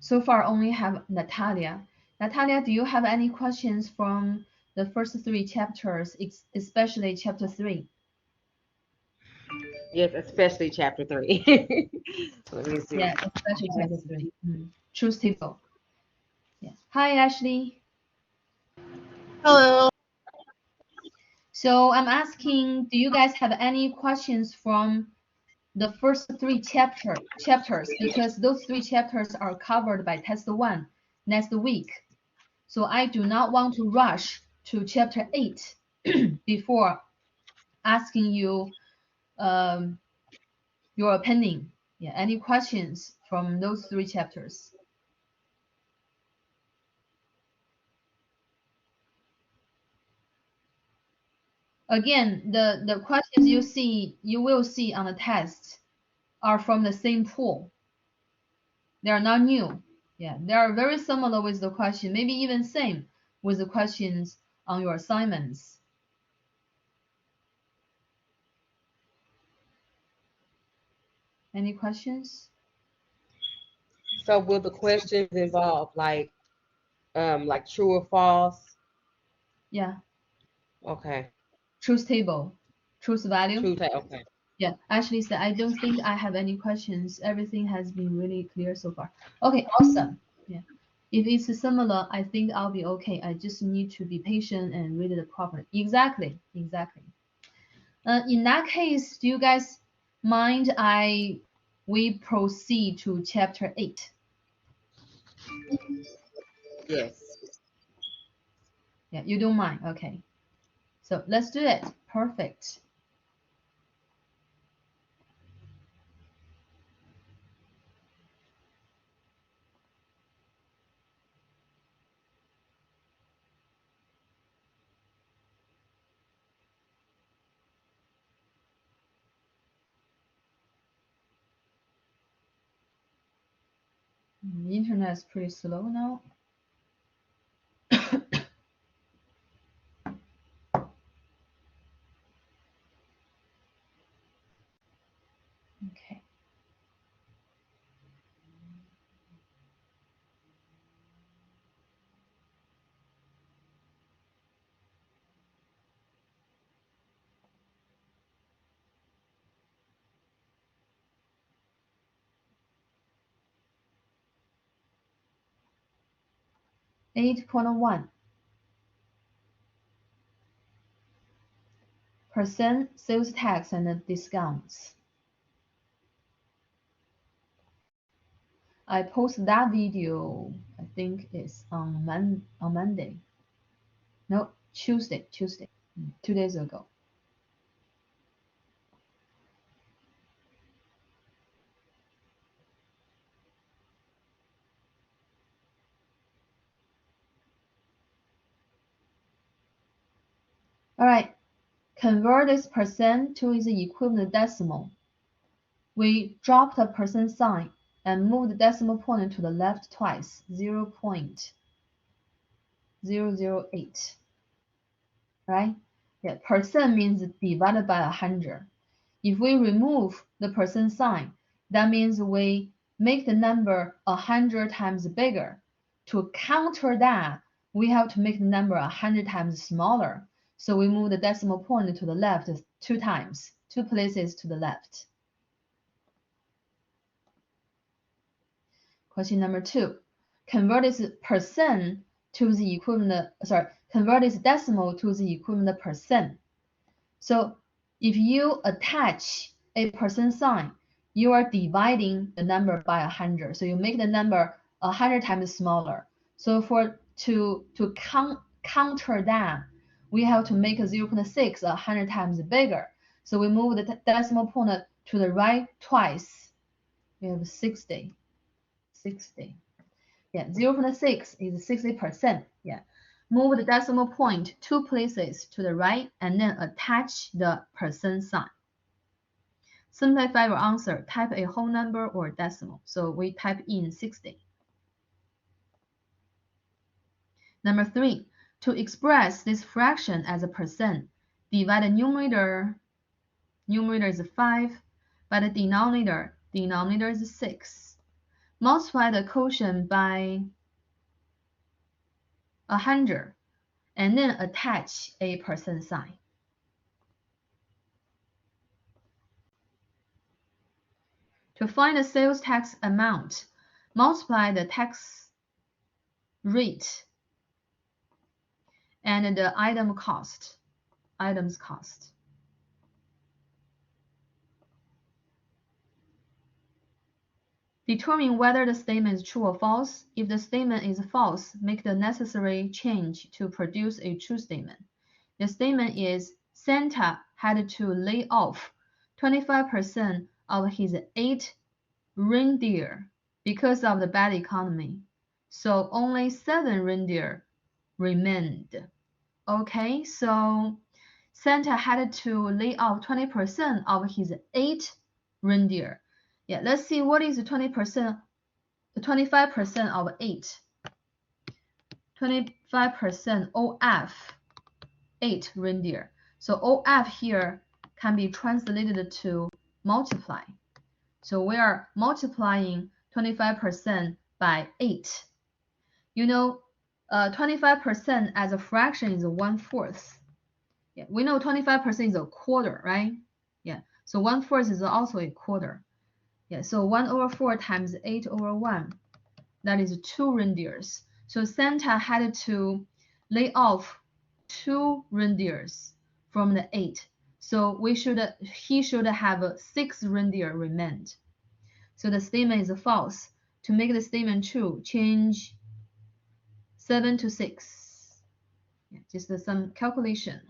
So far, only have Natalia. Natalia, do you have any questions from the first 3 chapters, especially chapter 3? Yes, especially chapter 3. Let me see. Yeah, especially chapter 3. Truth table. Yeah. Hi, Ashley. Hello. So I'm asking, do you guys have any questions from the first 3 chapters? Because those 3 chapters are covered by test 1 next week. So I do not want to rush to chapter 8 before asking you your opinion. Yeah, any questions from those 3 chapters? Again, the questions you will see on the test are from the same pool. They are not new. Yeah, they are very similar with the question, maybe even same with the questions on your assignments. Any questions? So will the questions involve like true or false? Yeah, Okay. truth table, truth value. Okay. Yeah, Ashley said, I don't think I have any questions. Everything has been really clear so far. Okay, awesome. Yeah. If it's similar, I think I'll be okay. I just need to be patient and read it properly. Exactly, exactly. In that case, do you guys mind we proceed to chapter 8? Yes. Yeah, you don't mind. Okay. So let's do it. Perfect. The internet is pretty slow now. Okay. (8.1) percent sales tax and discounts. I posted that video, I think it's on Monday. No, Tuesday, 2 days ago. All right, convert this percent to its equivalent decimal. We drop the percent sign and move the decimal point to the left twice, 0.008. Right? Yeah, percent means divided by 100. If we remove the percent sign, that means we make the number 100 times bigger. To counter that, we have to make the number 100 times smaller. So we move the decimal point to the left 2 times, 2 places to the left. Question number 2. Convert this percent to the equivalent, convert this decimal to the equivalent percent. So if you attach a percent sign, you are dividing the number by 100. So you make the number 100 times smaller. So to counter that, we have to make a 0.6 100 times bigger. So we move the decimal point to the right twice. We have 60. Yeah, 0.6 is 60%. Yeah. Move the decimal point 2 places to the right and then attach the percent sign. Simplify your answer. Type a whole number or decimal. So we type in 60. Number 3. To express this fraction as a percent, divide the numerator is 5, by the denominator is 6. multiply the quotient by 100, and then attach a percent sign. To find the sales tax amount, multiply the tax rate and the items cost. Determine whether the statement is true or false. If the statement is false, make the necessary change to produce a true statement. The statement is Santa had to lay off 25% of his 8 reindeer because of the bad economy, so only 7 reindeer remained. Okay, so Santa had to lay off 20% of his 8 reindeer. Yeah, let's see what is 20%, 25% of 8. 25% OF, 8 reindeer. So OF here can be translated to multiply. So we are multiplying 25% by 8. You know, 25% as a fraction is 1/4. Yeah, we know 25% is a quarter, right? Yeah, so 1/4 is also a quarter. Yeah, so 1/4 times 8/1, that is 2 reindeers. So Santa had to lay off 2 reindeers from the 8. So he should have 6 reindeer remained. So the statement is false. To make the statement true, change 7 to 6. Yeah, just some calculation.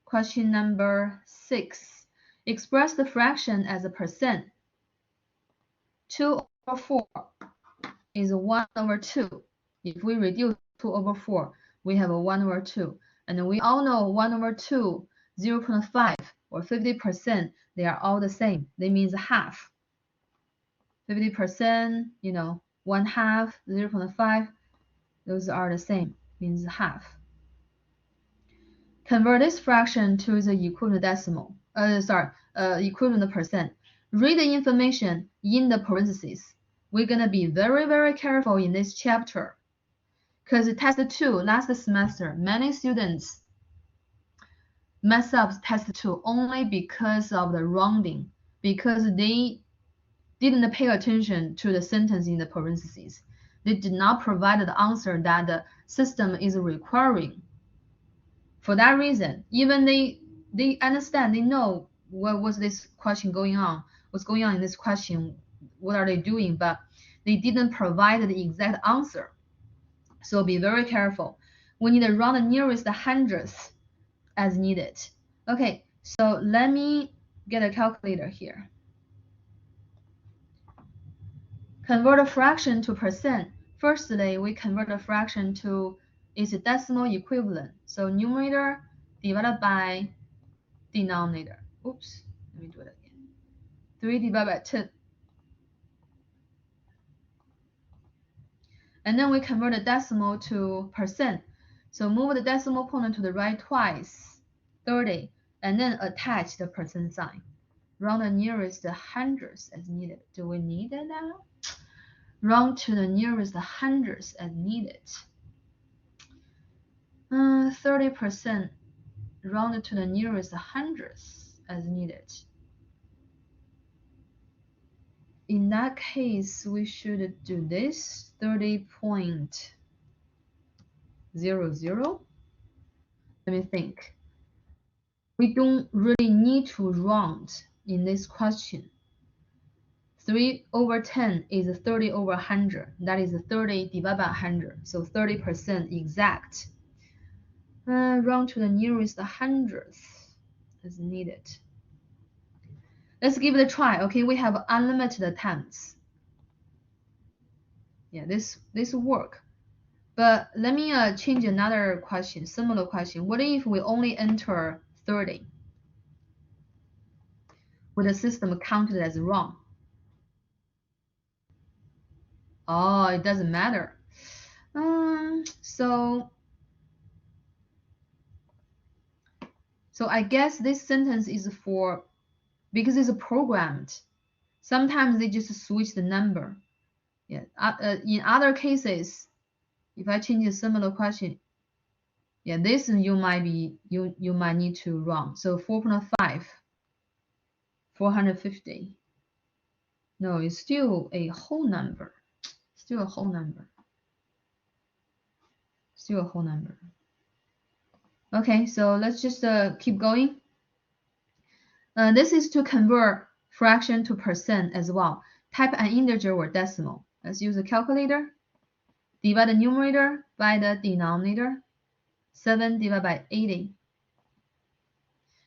Question number 6. Express the fraction as a percent. 2/4 is 1/2. If we reduce 2/4, we have a 1/2. And we all know 1/2, 0.5, or 50%, they are all the same. They means half. 50%, 1/2, 0.5, those are the same, means half. Convert this fraction to the equivalent decimal, equivalent percent. Read the information in the parentheses. We're gonna be very, very careful in this chapter, because test 2 last semester, many students mess up test 2 only because of the rounding, because they didn't pay attention to the sentence in the parentheses. They did not provide the answer that the system is requiring. For that reason, even they understand, they know what was this question going on, what's going on in this question, what are they doing, but they didn't provide the exact answer. So be very careful. We need to round the nearest hundredths as needed. Okay, so let me get a calculator here. Convert a fraction to percent. Firstly, we convert a fraction to its decimal equivalent. So numerator divided by denominator. Oops, let me do it again. 3 divided by 10. And then we convert the decimal to percent. So move the decimal point to the right twice, 30, and then attach the percent sign. Round the nearest hundredths as needed. Do we need it now? Round to the nearest hundredths as needed. 30% rounded to the nearest hundredths as needed. In that case, we should do this 30.00. Let me think. We don't really need to round in this question. 3/10 is 30/100. That is 30 divided by 100. So 30% exact. Round to the nearest hundredth as needed. Let's give it a try. Okay, we have unlimited attempts. Yeah, this will work. But let me change another question, similar question. What if we only enter 30? Will the system count it as wrong? Oh, it doesn't matter. So I guess this sentence is for, because it's programmed. Sometimes they just switch the number. Yeah. In other cases, if I change a similar question, yeah, this you might need to wrong. So 4.5, 450. No, it's still a whole number. Still a whole number. Still a whole number. Okay, so let's just keep going. This is to convert fraction to percent as well. Type an integer or decimal. Let's use a calculator. Divide the numerator by the denominator. 7 divided by 80.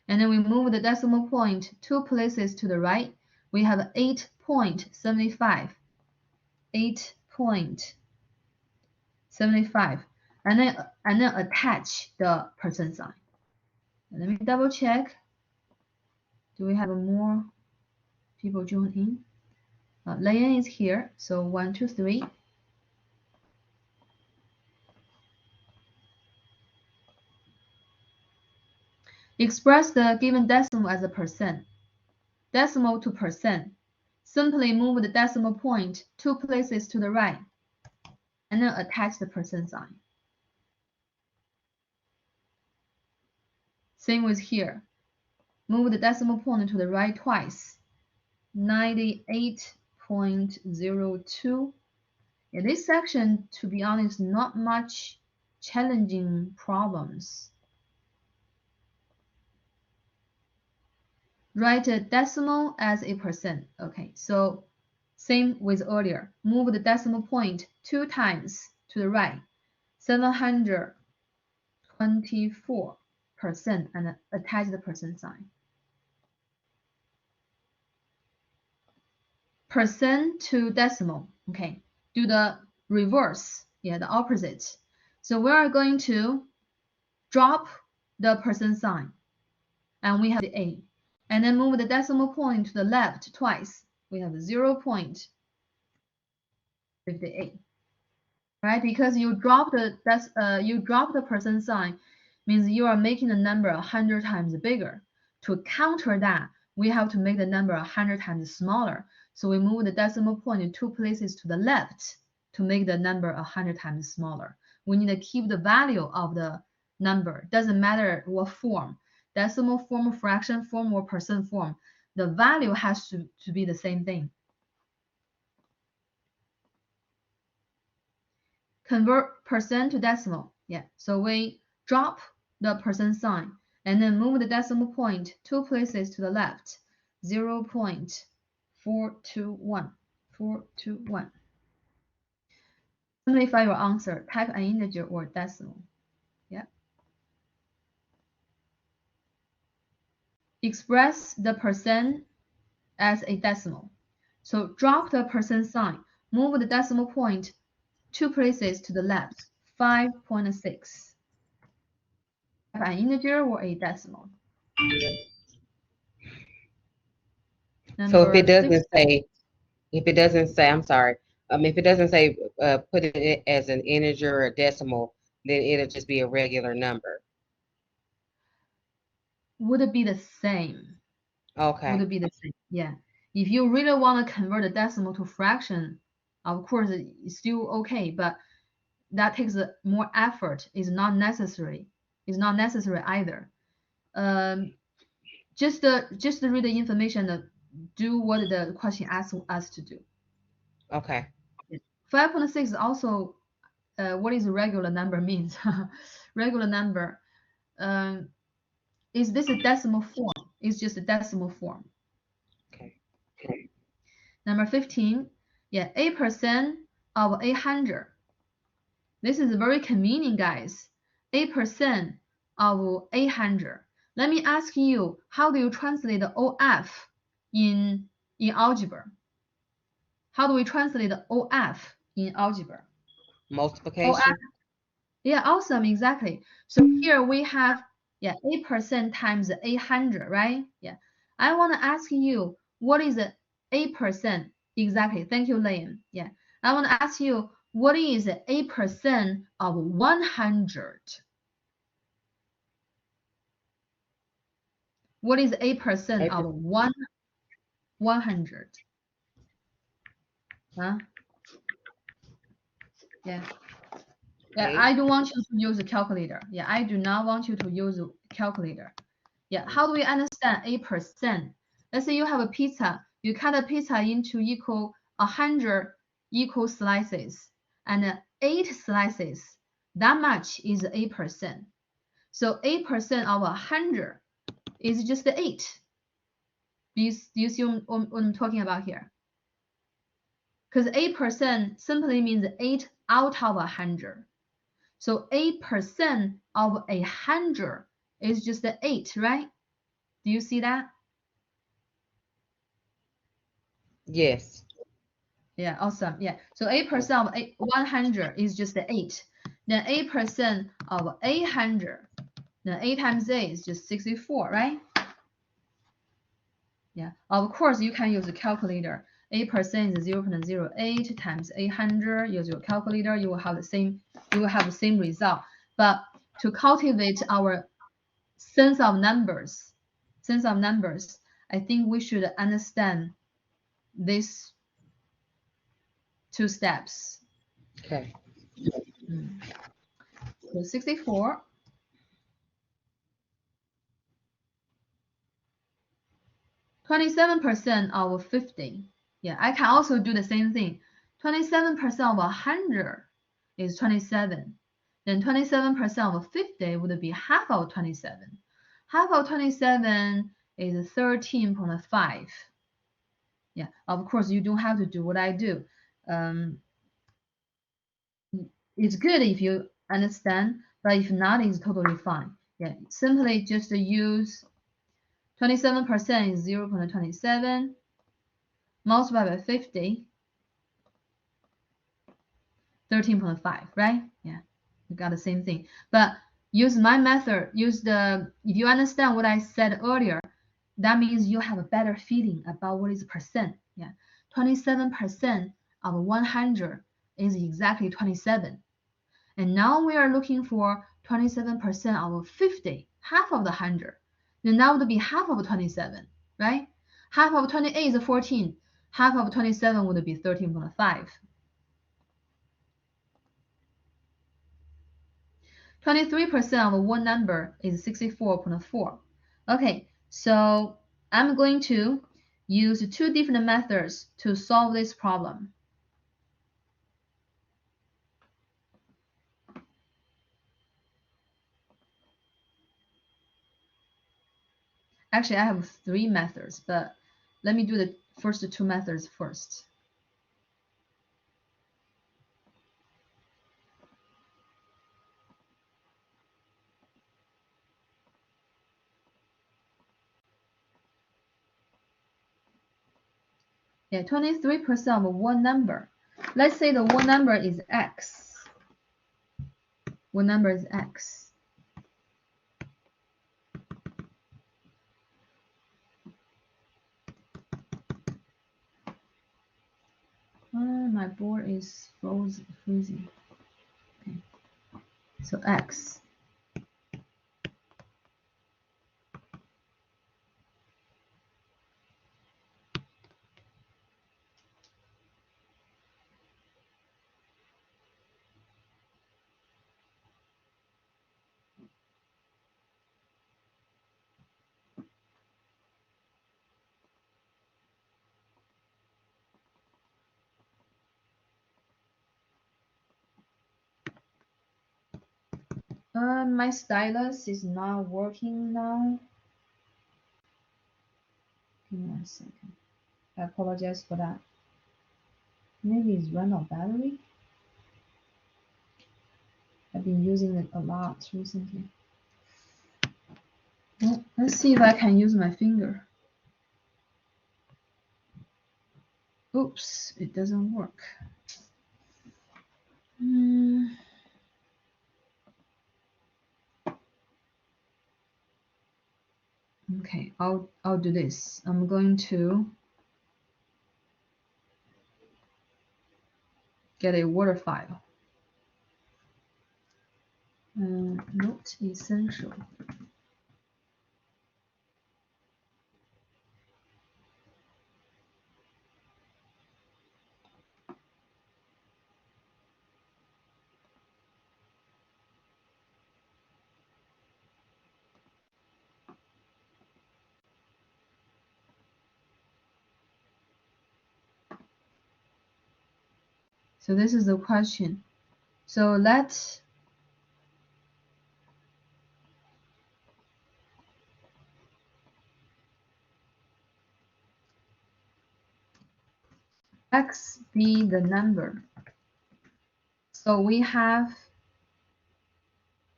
And then we move the decimal point 2 places to the right. We have 8.75. 8.75. And then attach the percent sign. And let me double check. Do we have more people join in? Layan is here. So 1, 2, 3. Express the given decimal as a percent. Decimal to percent. Simply move the decimal point 2 places to the right and then attach the percent sign. Same with here. Move the decimal point to the right twice. 98.02. In this section, to be honest, not much challenging problems. Write a decimal as a percent. Okay, so same with earlier. Move the decimal point 2 times to the right. 724% and attach the percent sign. Percent to decimal. Okay, do the reverse. Yeah, the opposite. So we are going to drop the percent sign and we have the A. And then move the decimal point to the left twice. We have 0.58. Right? Because you drop the percent sign means you are making the number 100 times bigger. To counter that, we have to make the number 100 times smaller. So we move the decimal point 2 places to the left to make the number 100 times smaller. We need to keep the value of the number. Doesn't matter what form, decimal form, fraction form, or percent form. The value has to be the same thing. Convert percent to decimal. Yeah, so we drop the percent sign and then move the decimal point 2 places to the left. 0.421. 421. Simplify your answer. Type an integer or decimal. Yeah. Express the percent as a decimal. So drop the percent sign. Move the decimal point 2 places to the left. 5.6. Type an integer or a decimal. So if it doesn't say, I'm sorry. If it doesn't say put it as an integer or a decimal, then it'll just be a regular number. Would it be the same? Okay. Would it be the same? Yeah. If you really want to convert a decimal to fraction, of course it's still okay, but that takes more effort. It's not necessary. It's not necessary either. Just read the information. Do what the question asks us to do. Okay. 5.6 is also what is a regular number means. Regular number. Is this a decimal form? It's just a decimal form. Okay. Number 15. Yeah, 8% of 800. This is very convenient, guys. 8% of 800. Let me ask you, how do you translate the OF in algebra? How do we translate the OF in algebra? Multiplication. OF. Yeah, awesome, exactly. So here we have 8% times 800, right? Yeah. I want to ask you, what is 8% exactly? Thank you, Liam. Yeah. I want to ask you, what is 8% of 100? What is 8% of 100? Huh? Yeah. Yeah, I don't want you to use a calculator. Yeah, I do not want you to use a calculator. Yeah, how do we understand 8%? Let's say you have a pizza. You cut a pizza into 100 equal slices, and 8 slices. That much is 8%. So 8% of 100 is just 8. Do you see what I'm talking about here? Because 8% simply means 8 out of 100. So 8% of 100 is just 8, right? Do you see that? Yes. Yeah, awesome. Yeah. So 8% of 100 is just 8. Then 8% of 800. Then 8 times 8 is just 64, right? Yeah. Of course, you can use a calculator. 8% is 0.08 times 800. Use your calculator. You will have the same. You will have the same result. But to cultivate our sense of numbers, I think we should understand these 2 steps. Okay. So 64. 27% of 50. Yeah, I can also do the same thing. 27% of 100 is 27. Then 27% of 50 would be half of 27. Half of 27 is 13.5. Yeah, of course, you don't have to do what I do. It's good if you understand, but if not, it's totally fine. Yeah, simply just use 27% is 0.27 multiplied by 50, 13.5, right? Yeah, you got the same thing. But use my method, if you understand what I said earlier, that means you have a better feeling about what is percent. Yeah, 27% of 100 is exactly 27. And now we are looking for 27% of 50, half of the 100. Then that would be half of 27, right? Half of 28 is 14. Half of 27 would be 13.5. 23% of one number is 64.4. Okay, so I'm going to use 2 different methods to solve this problem. Actually, I have 3 methods, but let me do the first 2 methods first. Yeah, 23% of one number. Let's say the one number is x. One number is x. My board is freezing. Okay. So x. My stylus is not working now. Give me 1 second. I apologize for that. Maybe it's run out of battery. I've been using it a lot recently. Well, let's see if I can use my finger. Oops, it doesn't work. Okay, I'll do this. I'm going to get a Word file. Not essential. So this is the question. So let X be the number. So we have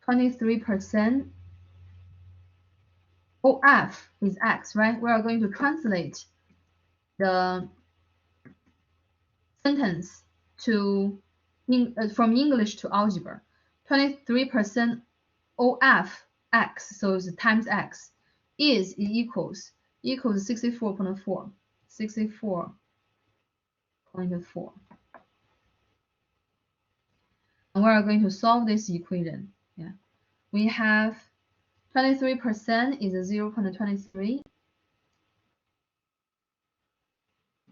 23%. OF is X, right? We are going to translate the sentence to from English to algebra. 23% OF X, so it's times X, is equals 64.4. 64.4. And we are going to solve this equation. Yeah, we have 23% is 0.23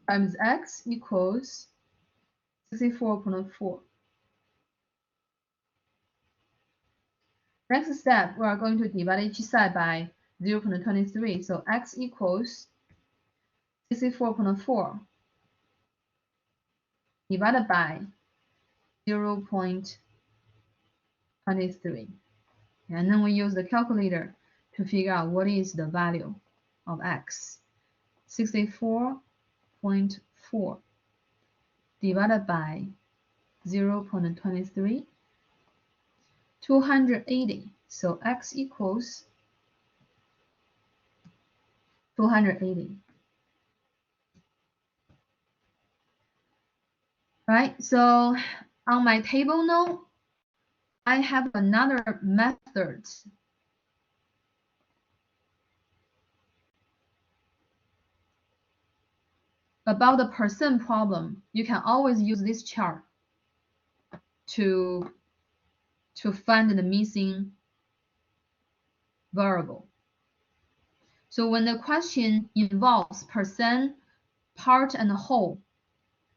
times X equals 64.4. Next step, we are going to divide each side by 0.23. So X equals 64.4 divided by 0.23. And then we use the calculator to figure out what is the value of X. 64.4 divided by 0.23, 280. So X equals 280. Right, so on my table now, I have another method. About the percent problem, you can always use this chart to find the missing variable. So when the question involves percent, part, and whole,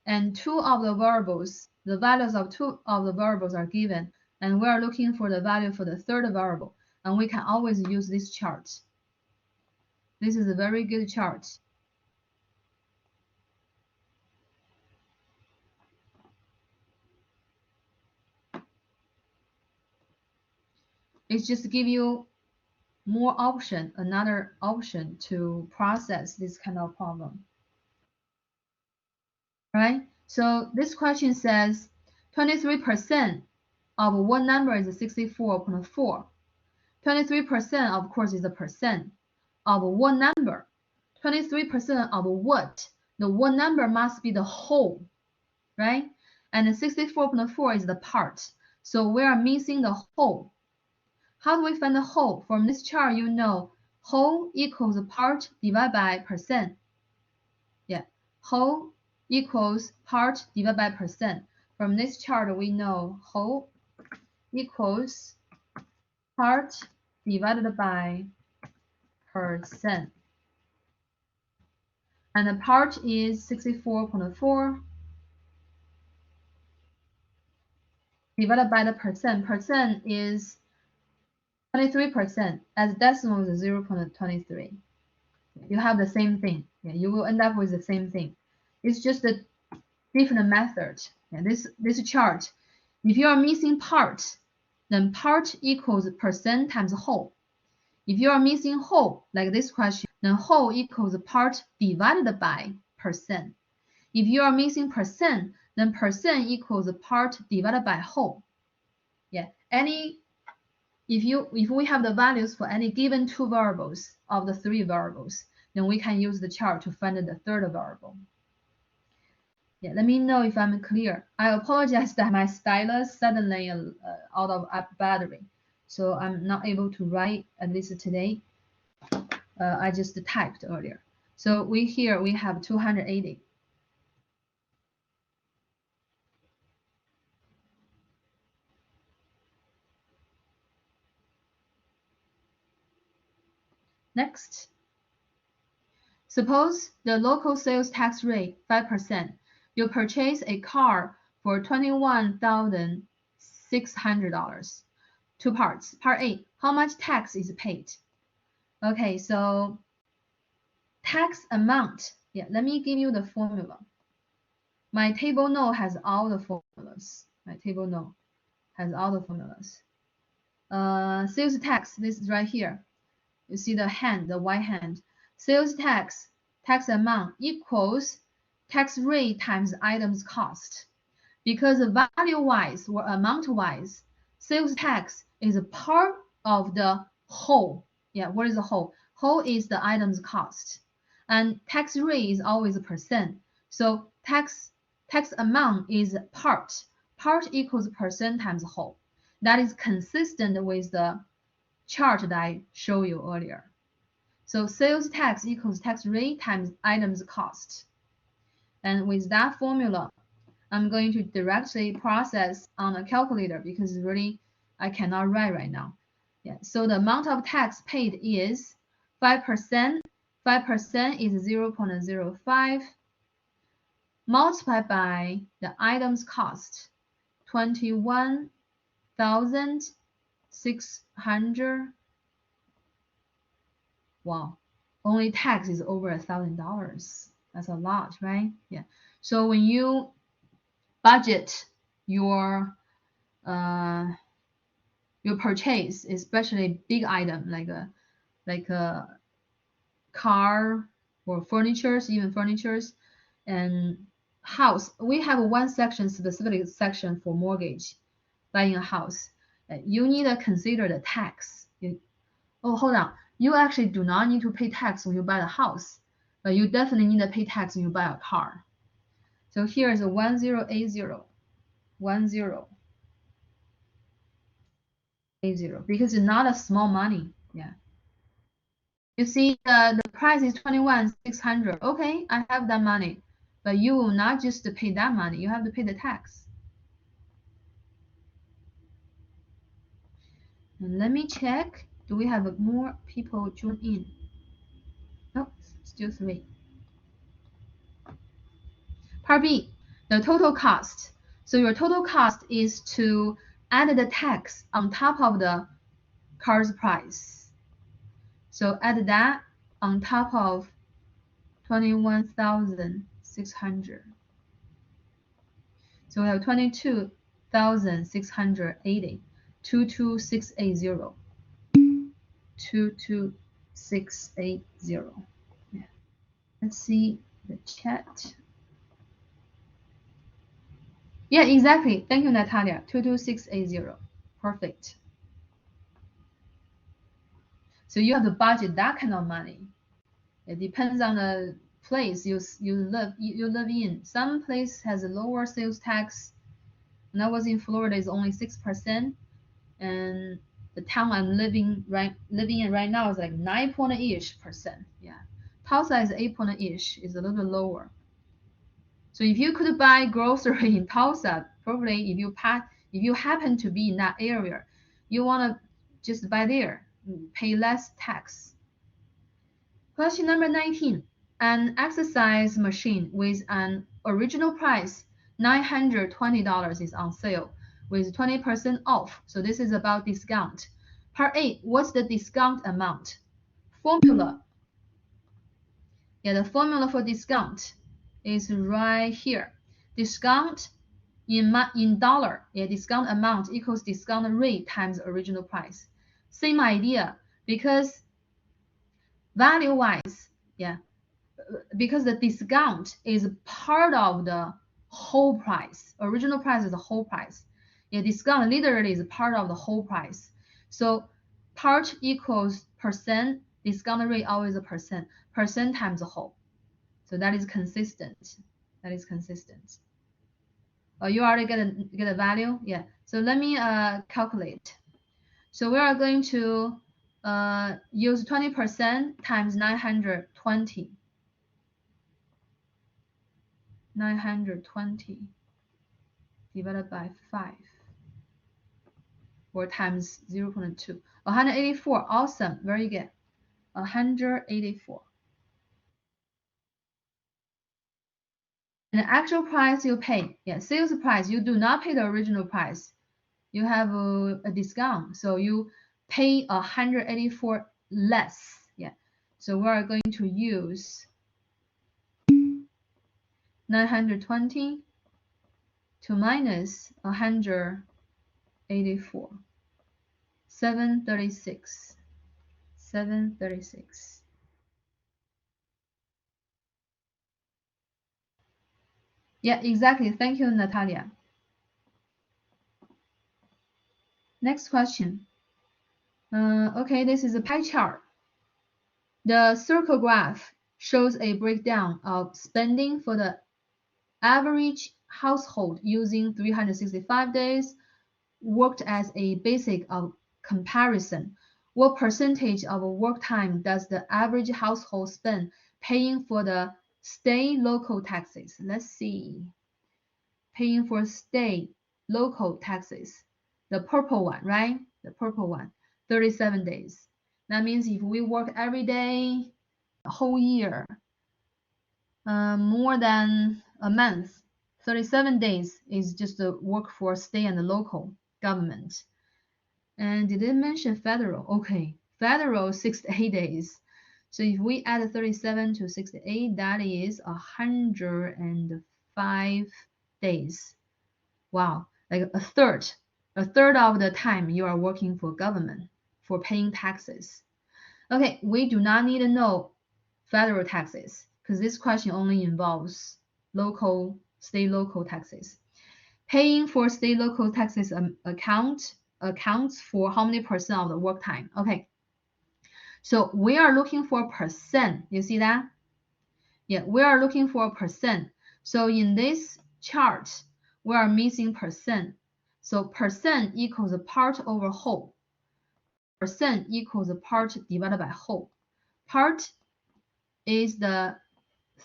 and two of the variables, the values of two of the variables are given, and we are looking for the value for the third variable, and we can always use this chart. This is a very good chart. It just give you more option, another option to process this kind of problem. Right? So this question says 23% of one number is 64.4. 23% of course is a percent of one number. 23% of what? The one number must be the whole, right? And the 64.4 is the part. So we are missing the whole. How do we find the whole? From this chart, you know whole equals part divided by percent. Yeah, whole equals part divided by percent. From this chart, we know whole equals part divided by percent. And the part is 64.4 divided by the percent. Percent is 23%, as decimal is 0.23. You have the same thing. Yeah, you will end up with the same thing. It's just a different method. Yeah, this chart, if you are missing part, then part equals percent times whole. If you are missing whole, like this question, then whole equals part divided by percent. If you are missing percent, then percent equals part divided by whole. Yeah, if we have the values for any given two variables of the three variables, then we can use the chart to find the third variable. Yeah, let me know if I'm clear. I apologize that my stylus suddenly out of battery, so I'm not able to write at least today. I just typed earlier. So we have 280. Next, suppose the local sales tax rate 5%. You purchase a car for $21,600. Two parts. Part A, how much tax is paid? Okay, so tax amount. Yeah, let me give you the formula. My table note has all the formulas. My table note has all the formulas. Sales tax, this is right here. You see the hand, the white hand. Sales tax, tax amount equals tax rate times items cost. Because value-wise or amount-wise, sales tax is a part of the whole. Yeah, what is the whole? Whole is the items cost. And tax rate is always a percent. So tax amount is part. Part equals percent times whole. That is consistent with the chart that I showed you earlier. So sales tax equals tax rate times items cost. And with that formula, I'm going to directly process on a calculator because really I cannot write right now. Yeah, so the amount of tax paid is 5%. 5% is 0.05 multiplied by the items cost, 21,600. Wow, only tax is over $1,000. That's a lot, right? Yeah. So when you budget your purchase, especially big item like a car or furnitures, even furnitures and house. We have one section, specific section for mortgage, buying a house. You need to consider the tax. Oh, hold on. You actually do not need to pay tax when you buy the house, but you definitely need to pay tax when you buy a car. So here is a 1080, 1080, because it's not a small money. Yeah. You see, the price is 21,600. Okay, I have that money, but you will not just pay that money. You have to pay the tax. And let me check. Do we have more people join in? Nope, still 3. Part B, the total cost. So your total cost is to add the tax on top of the car's price. So add that on top of 21,600. So we have 22,680. 22680. 22680. Yeah. Let's see the chat. Yeah, exactly. Thank you, Natalia. 22680. Perfect. So you have to budget that kind of money. It depends on the place you live in. Some place has a lower sales tax. When I was in Florida, it's only 6%, and the town I'm living in right now is like 9.ish%. Yeah, Tulsa is 8.ish, is a little bit lower. So if you could buy grocery in Tulsa, probably if you happen to be in that area, you want to just buy there, pay less tax. Question number 19. An exercise machine with an original price $920 is on sale with 20% off. So this is about discount. Part A, what's the discount amount? Formula. Yeah, the formula for discount is right here. Discount in dollar. Yeah, discount amount equals discount rate times original price. Same idea, because value-wise, yeah, because the discount is part of the whole price. Original price is the whole price. Yeah, discount literally is part of the whole price. So part equals percent, discount rate always a percent. Percent times the whole. So that is consistent. That is consistent. Oh, you already get a value? Yeah. So let me calculate. So we are going to use 20% times 920. 920 divided by 5, or times 0.2. 184. Awesome. Very good. 184. And the actual price you pay, yeah, sales price, you do not pay the original price. You have a discount, so you pay 184 less. Yeah. So we are going to use 920 to minus 184. 736. 736. Yeah, exactly. Thank you, Natalia. Next question. Okay, this is a pie chart. The circle graph shows a breakdown of spending for the average household using 365 days worked as a basic of comparison. What percentage of work time does the average household spend paying for the state local taxes? Let's see. Paying for state local taxes. The purple one, right? The purple one. 37 days. That means if we work every day, a whole year, more than a month, 37 days is just the work for state and local government. And did it mention federal? Okay, federal 68 days. So if we add 37 to 68, that is 105 days. Wow, like a third of the time you are working for government for paying taxes. Okay, we do not need to know federal taxes because this question only involves state local taxes. Paying for state local taxes accounts for how many percent of the work time? Okay, so we are looking for percent. You see that? Yeah, we are looking for percent. So in this chart, we are missing percent. So percent equals part over whole. Percent equals part divided by whole. Part is the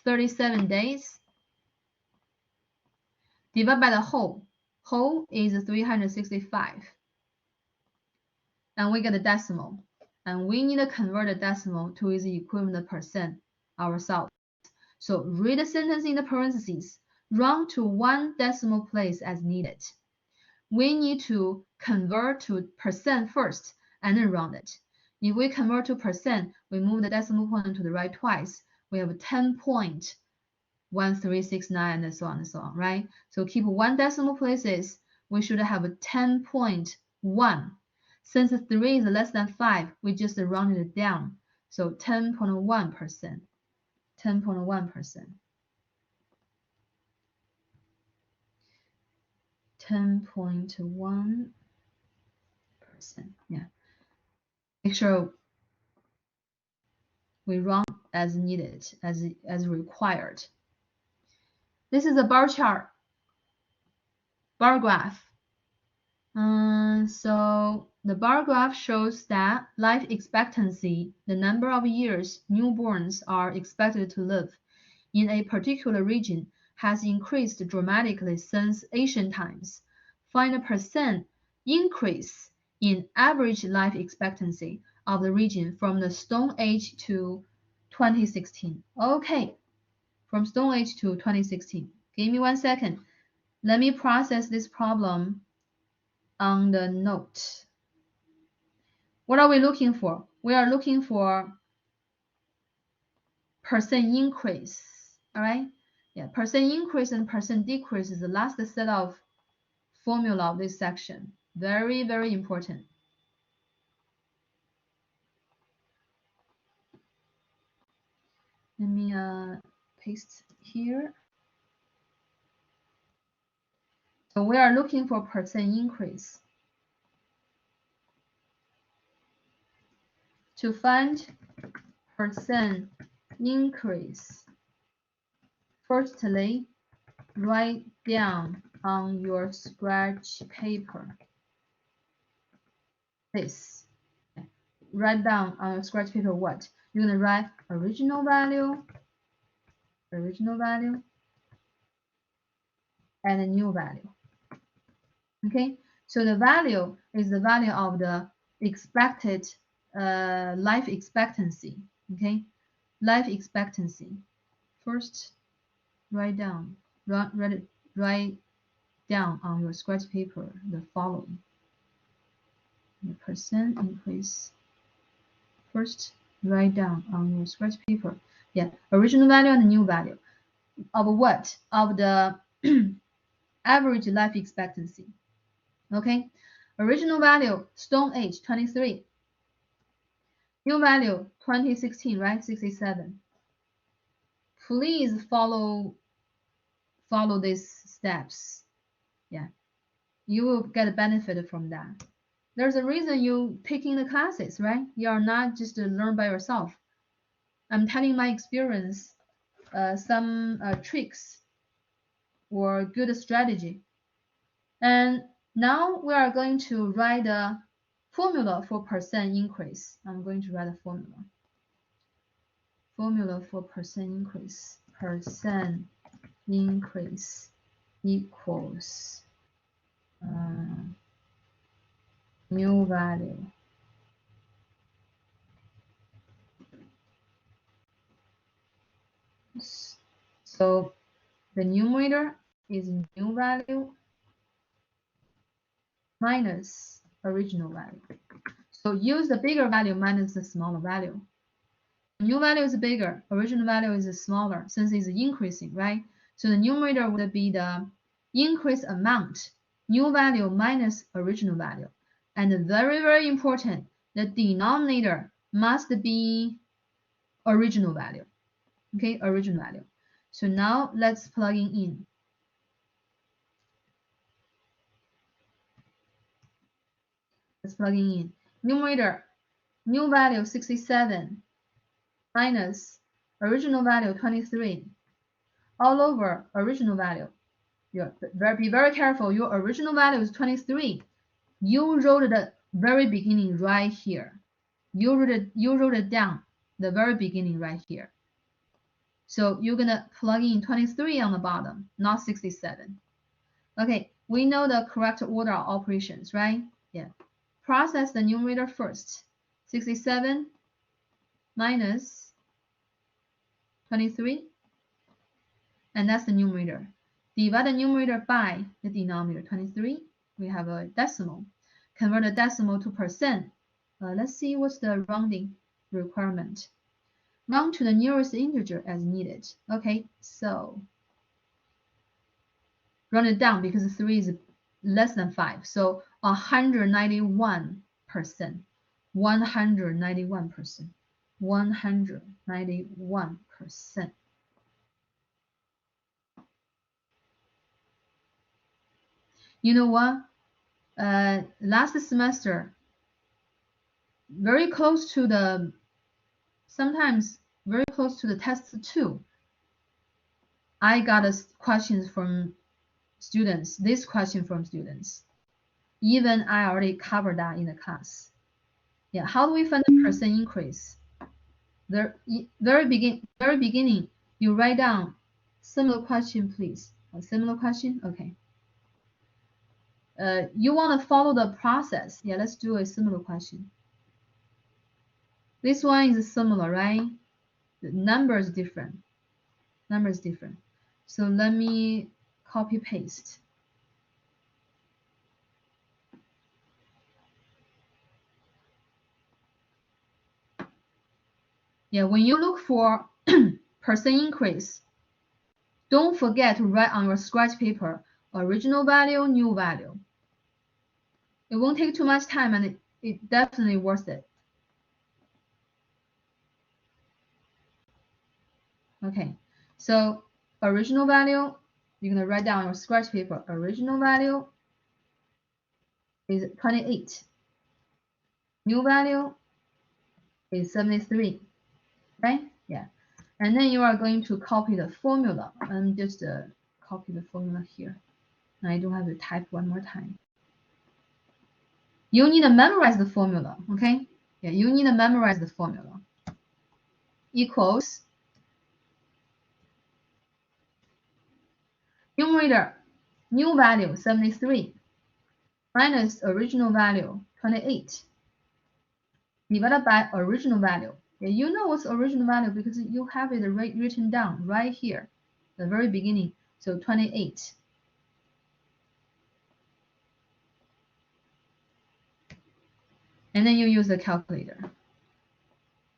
37 days divided by the whole. Whole is 365. And we get a decimal. And we need to convert the decimal to its equivalent percent ourselves. So read the sentence in the parentheses. Round to one decimal place as needed. We need to convert to percent first and then round it. If we convert to percent, we move the decimal point to the right twice. We have 10.1369 and so on and so on, right? So keep one decimal places. We should have a 10.1. Since 3 is less than 5, we just rounded it down. So 10.1%. 10.1%. 10.1%. Yeah. Make sure we round as needed, as required. This is a bar chart, bar graph. So the bar graph shows that life expectancy, the number of years newborns are expected to live in a particular region, has increased dramatically since ancient times. Find a percent increase in average life expectancy of the region from the Stone Age to 2016. Okay, from Stone Age to 2016. Give me 1 second. Let me process this problem on the note. What are we looking for? We are looking for percent increase. All right. Yeah, percent increase and percent decrease is the last set of formula of this section. Very, very important. Let me paste here. So we are looking for percent increase. To find percent increase, firstly, write down on your scratch paper this. Write down on your scratch paper what? You're going to write original value, and a new value. Okay, so the value is the value of the expected life expectancy. Okay, life expectancy. First, write down on your scratch paper the following. The percent increase. First, write down on your scratch paper. Yeah, original value and new value. of what? Of the average life expectancy. Okay, original value, Stone Age, 23. New value, 2016, right? 67. Please follow these steps. Yeah, you will get a benefit from that. There's a reason you taking the classes, right? You are not just learn by yourself. I'm telling my experience, some tricks or good strategy. And now we are going to write a formula for percent increase. I'm going to write a formula. Formula for percent increase. Percent increase equals new value. So the numerator is new value minus original value. So use the bigger value minus the smaller value. New value is bigger, original value is smaller since it's increasing, right? So the numerator would be the increase amount, new value minus original value. And very, very important, the denominator must be original value. Okay, original value. So now let's plug in. Let's plug in. Numerator, new value 67 minus original value 23 all over original value. Be very careful. Your original value is 23. You wrote the very beginning right here. You wrote it down the very beginning right here. So you're gonna plug in 23 on the bottom, not 67. Okay, we know the correct order of operations, right? Yeah. Process the numerator first. 67 minus 23, and that's the numerator. Divide the numerator by the denominator, 23. We have a decimal. Convert the decimal to percent. Let's see what's the rounding requirement. Round to the nearest integer as needed. Okay, so round it down because 3 is less than 5. So 191%. 191%. 191%. You know what? Last semester, very close to the, sometimes very close to the test 2, I got questions from students, this question from students. Even I already covered that in the class. Yeah, how do we find the percent increase? The very beginning, you write down similar question, please. A similar question, okay. You want to follow the process. Yeah, let's do a similar question. This one is similar, right? The number is different. Number is different. So let me copy paste. Yeah, when you look for percent increase, don't forget to write on your scratch paper original value, new value. It won't take too much time and it definitely worth it. Okay, so original value, you're gonna write down your scratch paper. Original value is 28. New value is 73, right? Yeah. And then you are going to copy the formula and just copy the formula here. I don't have to type one more time. You need to memorize the formula, okay? Yeah, you need to memorize the formula. Equals numerator, new value 73 minus original value 28 divided by original value. Yeah, you know what's original value because you have it written down right here, the very beginning. So 28. And then you use the calculator.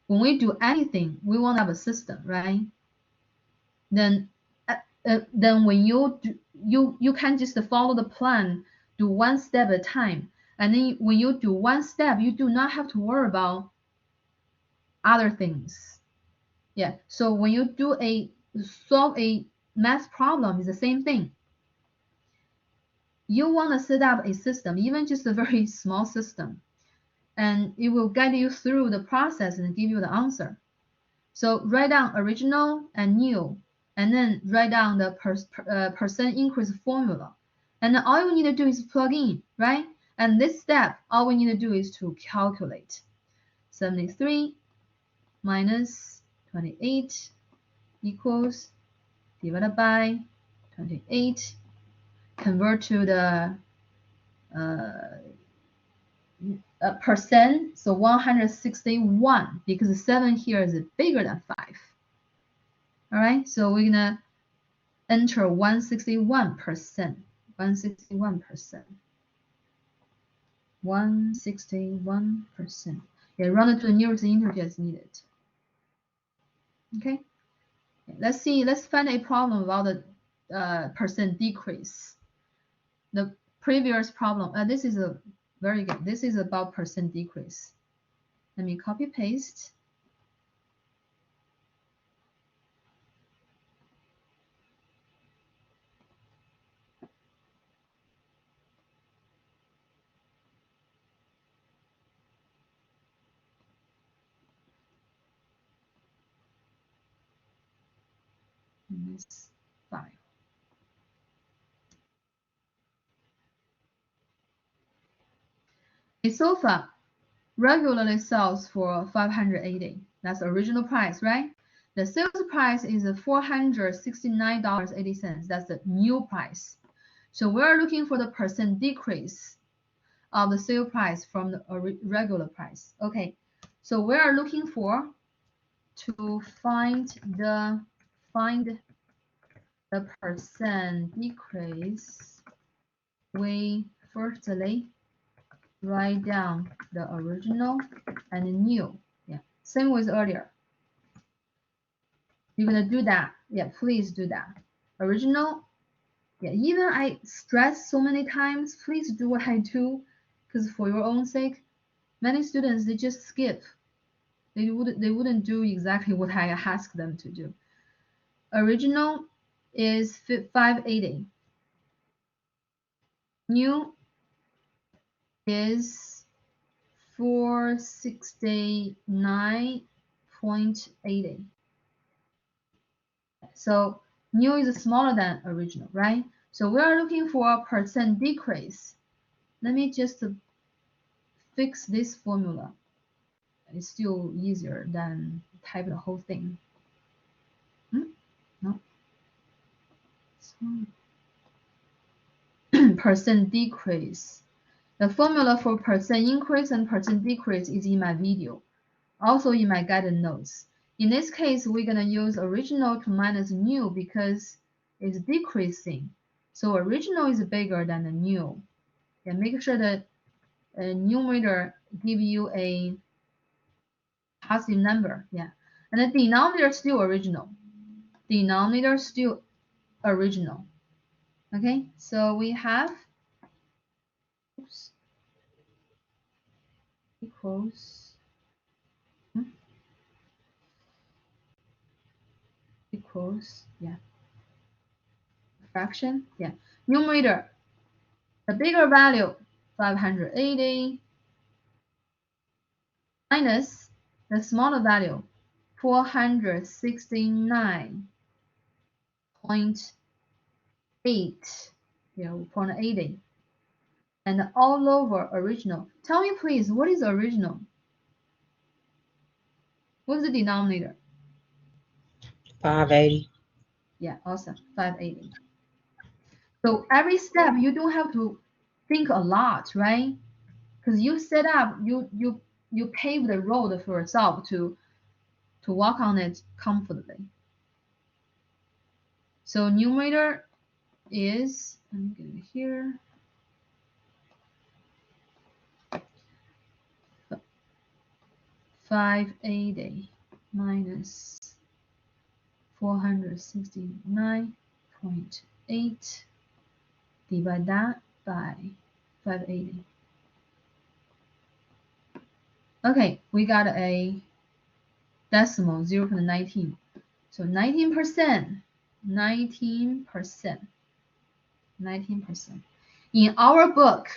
When we do anything, we want to have a system, right? Then then when you do, you can just follow the plan, do one step at a time, and then when you do one step, you do not have to worry about other things. Yeah, so when you solve a math problem, it's the same thing. You want to set up a system, even just a very small system, and it will guide you through the process and give you the answer. So write down original and new, and then write down the percent increase formula. And then all you need to do is plug in, right? And this step, all we need to do is to calculate. 73 minus 28 equals, divided by 28, convert to the percent, so 161, because 7 here is bigger than 5. All right, so we're gonna enter 161%. 161%. 161%. Yeah, round it to the nearest integer as needed. Okay. Let's see. Let's find a problem about the percent decrease. The previous problem. This is a very good. This is about percent decrease. Let me copy paste. In this file. A sofa regularly sells for $580. That's the original price, right? The sales price is $469.80. That's the new price. So we're looking for the percent decrease of the sale price from the regular price. Okay, so we are looking for to find the percent decrease. We firstly write down the original and the new. Yeah, same with earlier. You're gonna do that. Yeah, please do that. Original. Yeah, even I stress so many times, please do what I do, because for your own sake, many students, they just skip. They wouldn't do exactly what I ask them to do. Original is 580. New is 469.80. So new is smaller than original, right? So we are looking for a percent decrease. Let me just fix this formula. It's still easier than type the whole thing. No. Percent decrease. The formula for percent increase and percent decrease is in my video, also in my guided notes. In this case, we're going to use original to minus new because it's decreasing. So original is bigger than the new. And make sure that numerator give you a positive number. Yeah. And the denominator is still original. Denominator still original. Okay, so we have equals yeah, fraction, yeah, numerator, the bigger value 580 minus the smaller value 469.8, yeah, 0.80, and all over original. Tell me please, what is original? What's the denominator? 580. Yeah, awesome, 580. So every step you don't have to think a lot, right? Because you set up, you pave the road for yourself to walk on it comfortably. So numerator is, I'm getting here, 580 minus 469.8. 0.8, divide that by 580. Okay, we got a decimal, 0.19. So 19%, 19%, 19%. In our book,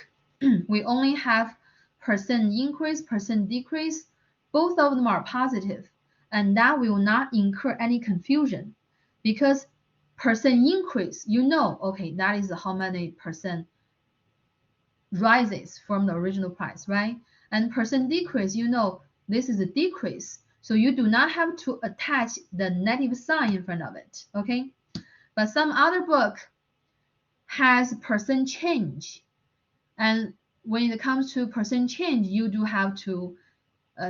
we only have percent increase, percent decrease. Both of them are positive, and that will not incur any confusion because percent increase, you know, okay, that is how many percent rises from the original price, right? And percent decrease, you know, this is a decrease. So you do not have to attach the negative sign in front of it, okay? But some other book has percent change. And when it comes to percent change, you do have to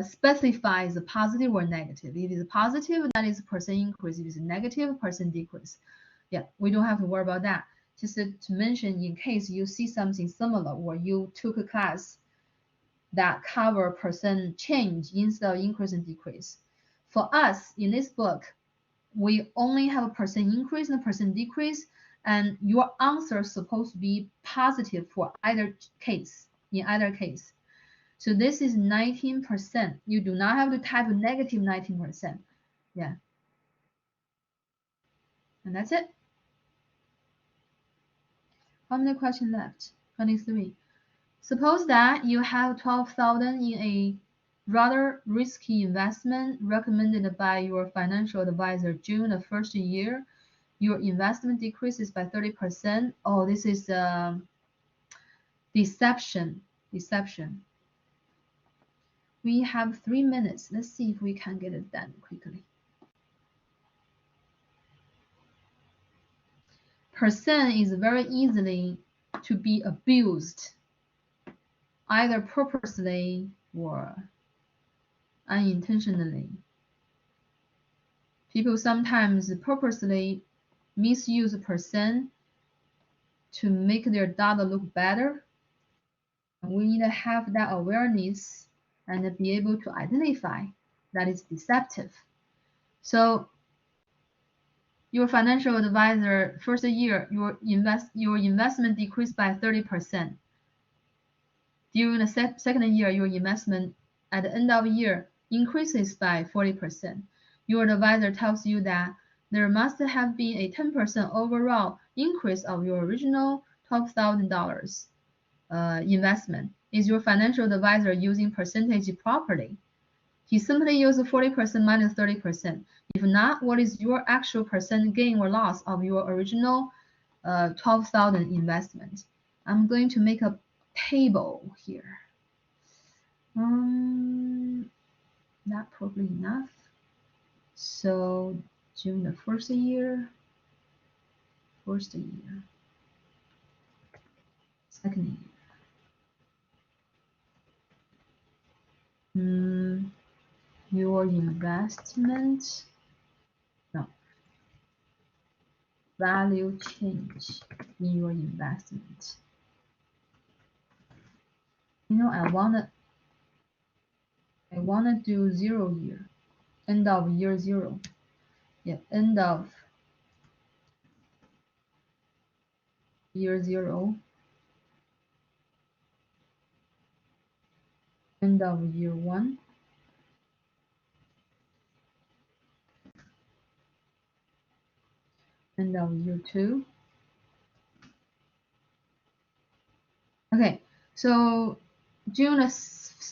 specify the positive or negative. If it's positive, that is percent increase. If it's negative, percent decrease. Yeah, we don't have to worry about that. Just to mention in case you see something similar or you took a class that cover percent change instead of increase and decrease. For us in this book, we only have a percent increase and a percent decrease, and your answer is supposed to be positive for either case, in either case. So this is 19%. You do not have to type negative 19%. Yeah. And that's it. How many questions left? 23. Suppose that you have 12,000 in a rather risky investment recommended by your financial advisor during the first year. Your investment decreases by 30%. Oh, this is deception. Deception. We have 3 minutes. Let's see if we can get it done quickly. Percent is very easily to be abused, either purposely or unintentionally. People sometimes purposely misuse percent to make their data look better. We need to have that awareness and be able to identify that is deceptive. So your financial advisor first year, your investment decreased by 30%. During the second year, your investment at the end of the year increases by 40%. Your advisor tells you that there must have been a 10% overall increase of your original $12,000 investment. Is your financial advisor using percentage properly? He simply used 40% minus 30%. If not, what is your actual percent gain or loss of your original 12,000 investment? I'm going to make a table here. Not probably enough. So during the first year, second year. Your investment, no, value change in your investment. You know, I wanna do 0 year, end of year 0. Yeah, end of year 0, end of year 1, end of year 2. Okay, so during the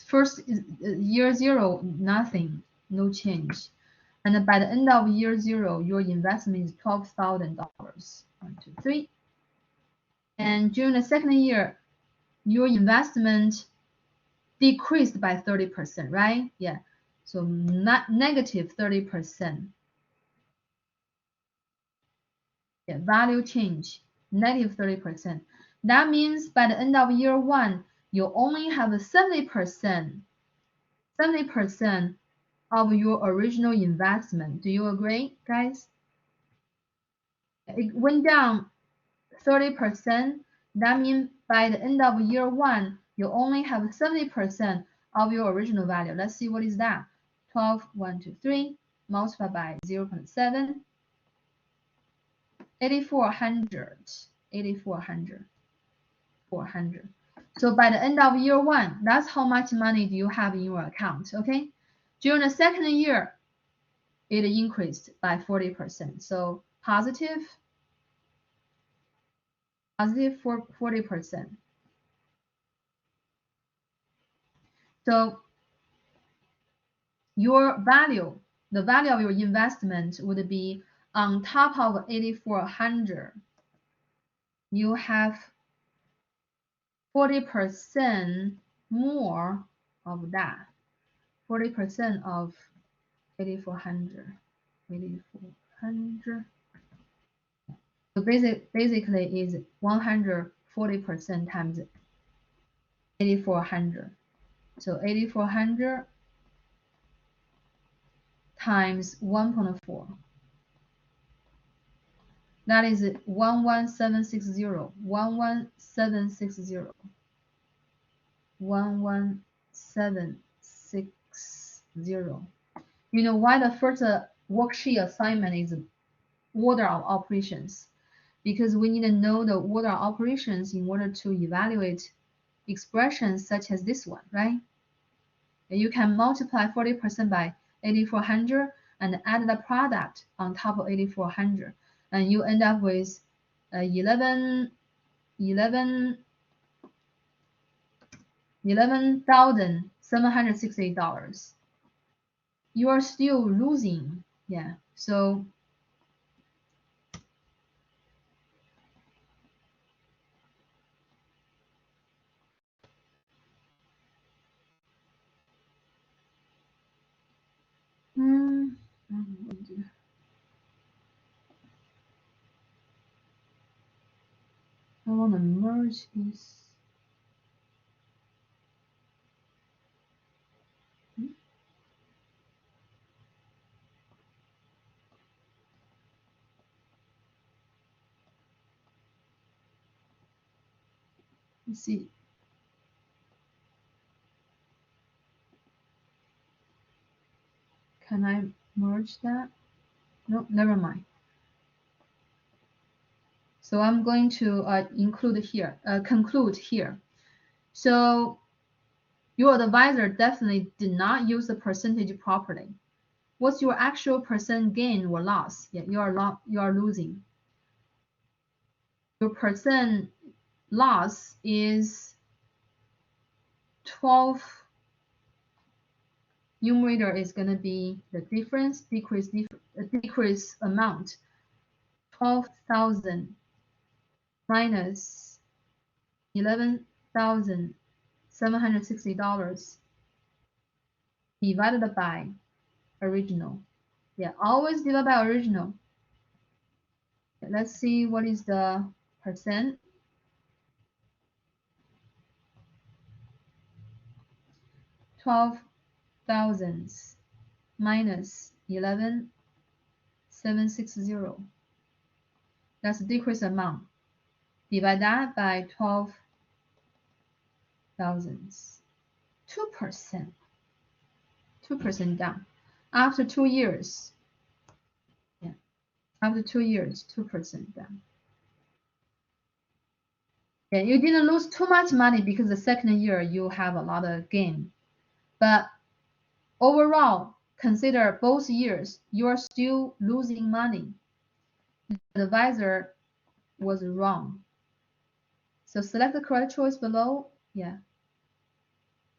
first year 0, nothing, no change. And by the end of year 0, your investment is $12,000. 1, 2, 3. And during the second year, your investment decreased by 30%, right? Yeah. So not negative 30%. Yeah, value change, negative 30%. That means by the end of year 1, you only have 70% of your original investment. Do you agree, guys? It went down 30%. That means by the end of year 1, you only have 70% of your original value. Let's see what is that. 12, 1, 2, 3, multiplied by 0.7. 8,400. 400. So by the end of year 1, that's how much money do you have in your account, okay? During the second year, it increased by 40%. So positive for 40%. So your value, the value of your investment would be on top of 8,400. You have 40% more of that. 40% of 8,400. 8,400. So basically is 140% times 8,400. So 8,400 times 1.4. That is 11760. 11760. 11760. You know why the first worksheet assignment is order of operations? Because we need to know the order of operations in order to evaluate expressions such as this one, right? And you can multiply 40% by 8,400 and add the product on top of 8,400, and you end up with $11,768. You are still losing, yeah. So I want to merge this. Let's see. Can I merge that? No, never mind. So I'm going to conclude here. So your advisor definitely did not use the percentage properly. What's your actual percent gain or loss? Yeah, you are losing. Your percent loss is 12. Numerator is going to be the difference, decrease amount, 12,000 minus $11,760 divided by original. Yeah, always divide by original. Let's see what is the percent. 12,000 minus 11,760. That's the decrease amount. Divide that by 12,000. 2%. 2% down. After 2 years. Yeah. After 2 years, 2% down. Yeah, you didn't lose too much money because the second year you have a lot of gain. But overall, consider both years, you are still losing money. The advisor was wrong. So select the correct choice below. Yeah.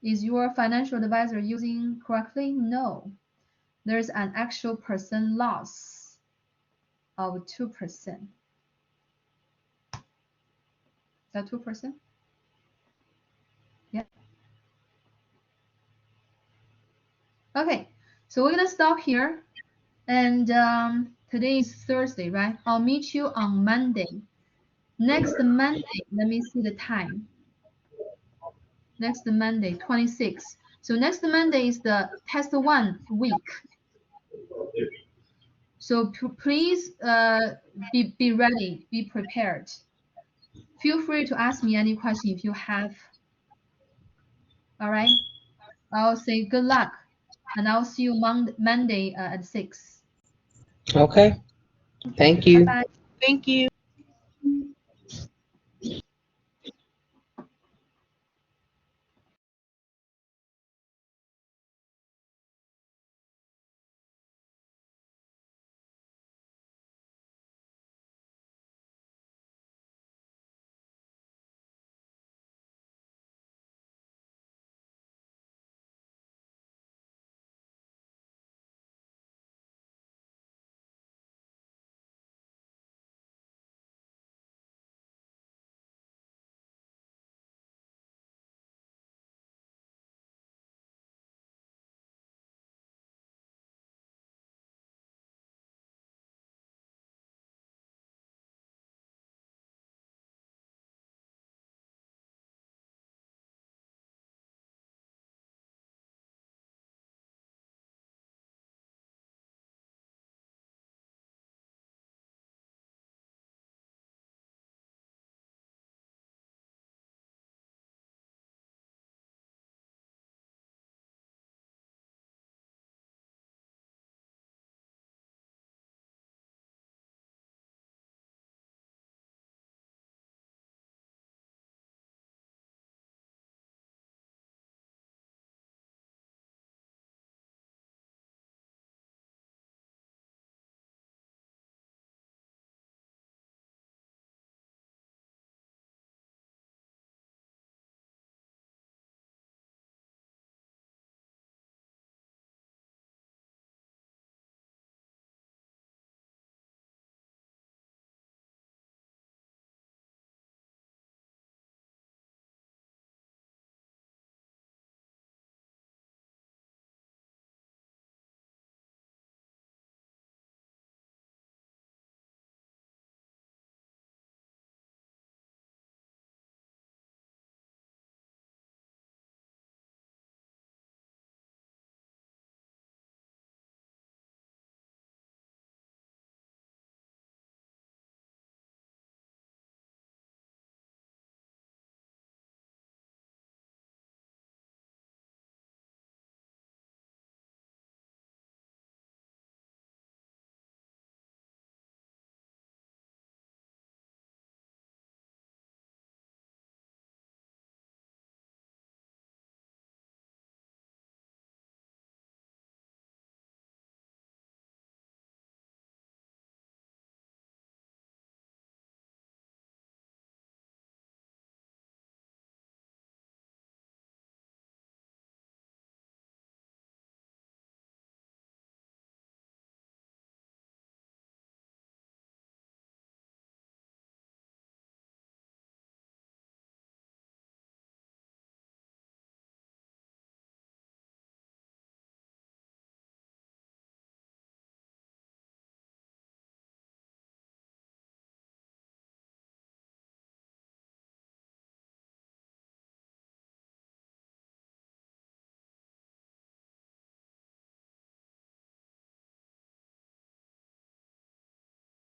Is your financial advisor using correctly? No. There's an actual percent loss of 2%. Is that 2%? Yeah. Okay, so we're gonna stop here. And today is Thursday, right? I'll meet you on Monday. Next Monday, let me see the time. Next Monday, 26. So next Monday is the test 1 week. So please be ready, be prepared. Feel free to ask me any question if you have. All right. I'll say good luck, and I'll see you Monday at 6. Okay. Thank you. Bye-bye. Thank you.